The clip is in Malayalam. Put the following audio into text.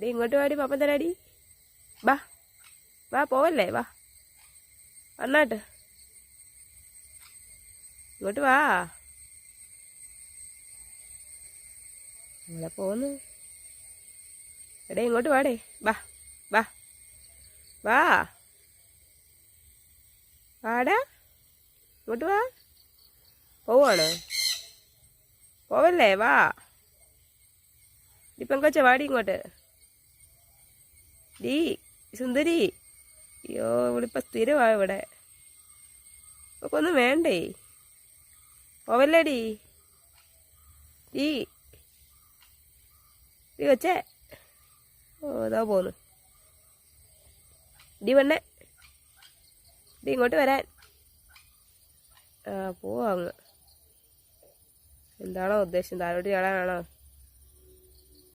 ഡി ഇങ്ങോട്ട് വാടി പാപ്പൻ തരാടി. വാ വാ പോവല്ലേ വാ വന്നാട്ട് ഇങ്ങോട്ട് വാ. നമ്മളെ പോന്ന് എടേ ഇങ്ങോട്ട് വാടേ. വാ വാ വാ വാടാ ഇങ്ങോട്ട് വാ. പോവാണ് പോവല്ലേ വാ. ഇപ്പം കൊച്ച വാടി ഇങ്ങോട്ട്. ഡീ സുന്ദരി. അയ്യോ ഇവിടിപ്പോൾ സ്ഥിരമാണ് ഇവിടെ. ഒക്കെ ഒന്നും വേണ്ടേ. പോവല്ലേ ഡീ. ഡീ ഡീ കൊച്ചേ. ഓ ഇതാ പോന്നു. ഡീ പെണ്ണേ ഡീ ഇങ്ങോട്ട് വരാൻ. ആ പോവാ അങ്ങ്. എന്താണോ ഉദ്ദേശം, താഴോട്ട് ചാടാനാണോ?